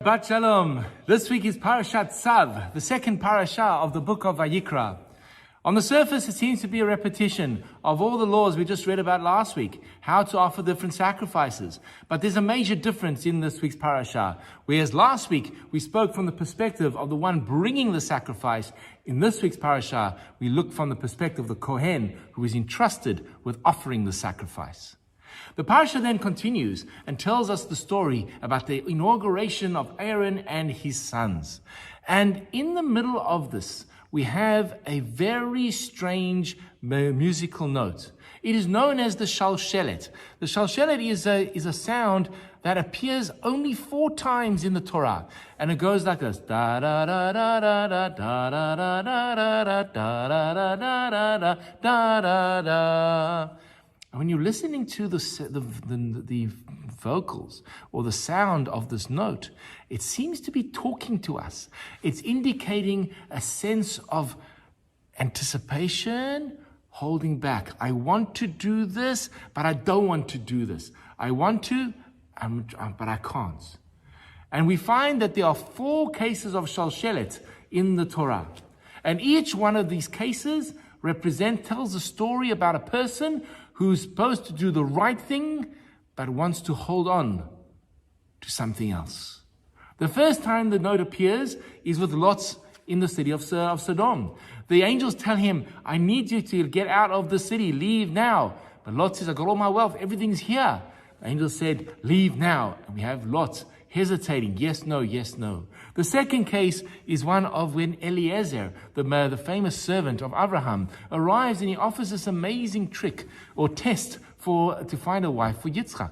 Shabbat Shalom. This week is Parshat Tzav, the second parasha of the book of Vayikra. On the surface, it seems to be a repetition of all the laws we just read about last week, how to offer different sacrifices. But there's a major difference in this week's parasha. Whereas last week, we spoke from the perspective of the one bringing the sacrifice, in this week's parasha, we look from the perspective of the Kohen, who is entrusted with offering the sacrifice. The parsha then continues and tells us the story about the inauguration of Aaron and his sons. And in the middle of this, we have a very strange musical note. It is known as the Shalshelet. The Shalshelet is a sound that appears only 4 times in the Torah. And it goes like this. Da da da da da da da da da da da da da da da da da. And when you're listening to the vocals or the sound of this note, it seems to be talking to us. It's indicating a sense of anticipation, holding back. I want to do this, but I don't want to do this. I want to, but I can't. And we find that there are 4 cases of Shalshelet in the Torah. And each one of these cases tells a story about a person who's supposed to do the right thing, but wants to hold on to something else. The first time the note appears is with Lot in the city of Sodom. The angels tell him, I need you to get out of the city, leave now. But Lot says, I got all my wealth, everything's here. The angels said, leave now. And we have Lot hesitating, yes, no, yes, no. The second case is one of when Eliezer, the famous servant of Abraham, arrives and he offers this amazing trick or test to find a wife for Yitzchak.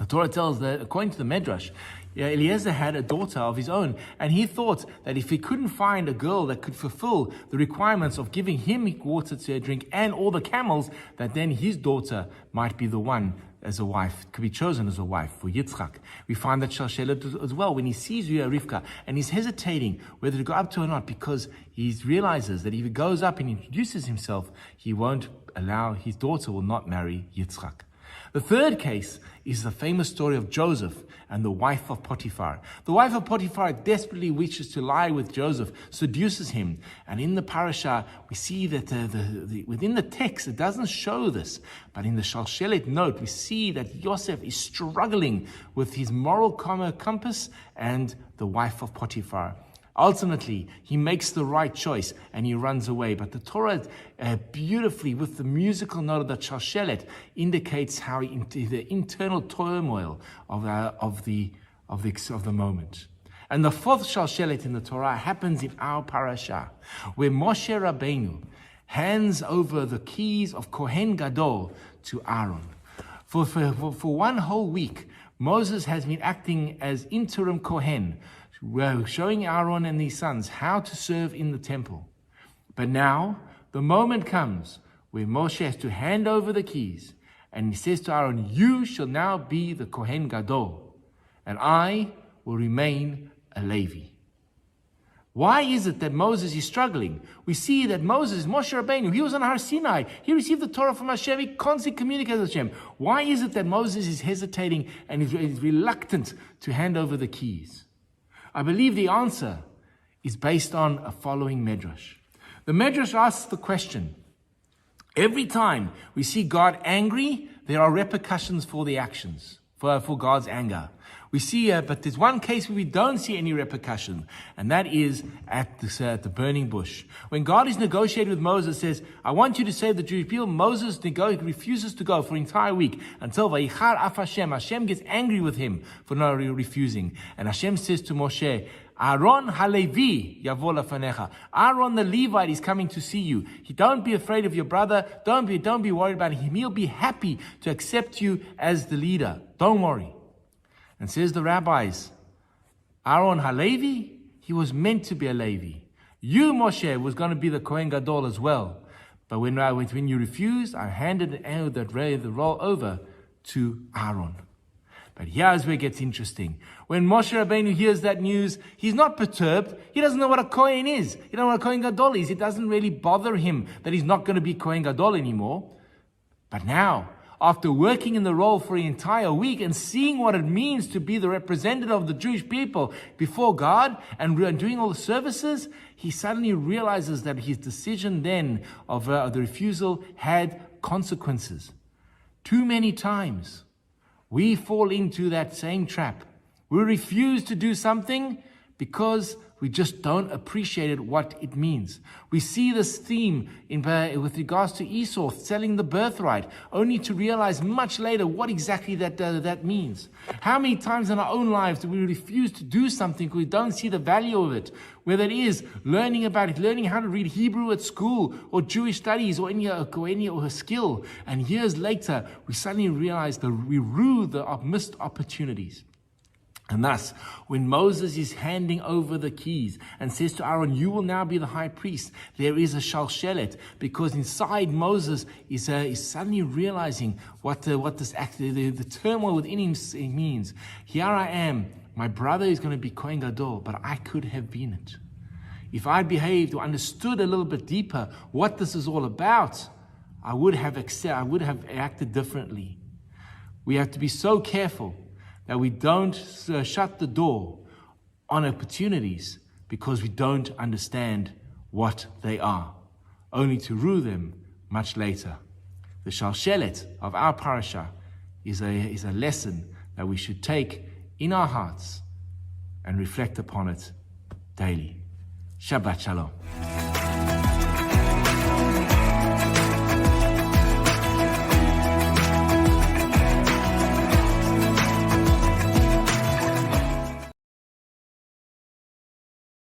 The Torah tells that, according to the Medrash, Eliezer had a daughter of his own, and he thought that if he couldn't find a girl that could fulfill the requirements of giving him water to drink and all the camels, that then his daughter might be the one as a wife, could be chosen as a wife for Yitzchak. We find that Shalshelet as well, when he sees Rivka, and he's hesitating whether to go up to her or not, because he realizes that if he goes up and introduces himself, his daughter will not marry Yitzchak. The third case is the famous story of Joseph and the wife of Potiphar. The wife of Potiphar desperately wishes to lie with Joseph, seduces him. And in the parasha, we see that within the text, it doesn't show this. But in the Shalshelet note, we see that Yosef is struggling with his moral compass and the wife of Potiphar. Ultimately, he makes the right choice and he runs away. But the Torah beautifully, with the musical note of the Shalshelet, indicates how the internal turmoil of the moment. And the 4th Shalshelet in the Torah happens in our parasha, where Moshe Rabbeinu hands over the keys of Kohen Gadol to Aaron. For 1 whole week, Moses has been acting as interim Kohen, showing Aaron and his sons how to serve in the temple. But now, the moment comes where Moshe has to hand over the keys, and he says to Aaron, you shall now be the Kohen Gadol, and I will remain a Levi. Why is it that Moses is struggling? We see that Moses, Moshe Rabbeinu, he was on Har Sinai. He received the Torah from Hashem. He constantly communicated with Hashem. Why is it that Moses is hesitating and is reluctant to hand over the keys? I believe the answer is based on a following Medrash. The Medrash asks the question, every time we see God angry, there are repercussions for the actions, for God's anger. We see, but there's one case where we don't see any repercussion, and that is at the burning bush. When God is negotiating with Moses, says, I want you to save the Jewish people, Moses refuses to go for an entire week until Vayichar af Hashem. Hashem gets angry with him for not refusing. And Hashem says to Moshe, Aaron Halevi yavo lafanecha. Aaron the Levite is coming to see you. Don't be afraid of your brother. Don't be worried about him. He'll be happy to accept you as the leader. Don't worry. And says the rabbis, Aaron Halevi, he was meant to be a Levi. You, Moshe, was going to be the Kohen Gadol as well. But when you refused, I handed the role over to Aaron. But here's where it gets interesting. When Moshe Rabbeinu hears that news, he's not perturbed. He doesn't know what a Kohen is. He doesn't know what a Kohen Gadol is. It doesn't really bother him that he's not going to be Kohen Gadol anymore. But now, after working in the role for an entire week and seeing what it means to be the representative of the Jewish people before God and doing all the services, he suddenly realizes that his decision then of the refusal had consequences. Too many times, we fall into that same trap. We refuse to do something because we just don't appreciate what it means. We see this theme with regards to Esau selling the birthright, only to realize much later what exactly that means. How many times in our own lives do we refuse to do something because we don't see the value of it? Whether it is learning about it, learning how to read Hebrew at school, or Jewish studies, or any skill. And years later, we suddenly realize that we rue the missed opportunities. And thus, when Moses is handing over the keys and says to Aaron, you will now be the high priest, there is a shalshelet, because inside Moses is suddenly realizing what the turmoil within him means. Here I am, my brother is going to be Kohen Gadol, but I could have been it. If I behaved or understood a little bit deeper what this is all about, I would have acted differently. We have to be so careful that we don't shut the door on opportunities because we don't understand what they are, only to rue them much later. The Shalshelet of our parasha is a lesson that we should take in our hearts and reflect upon it daily. Shabbat Shalom.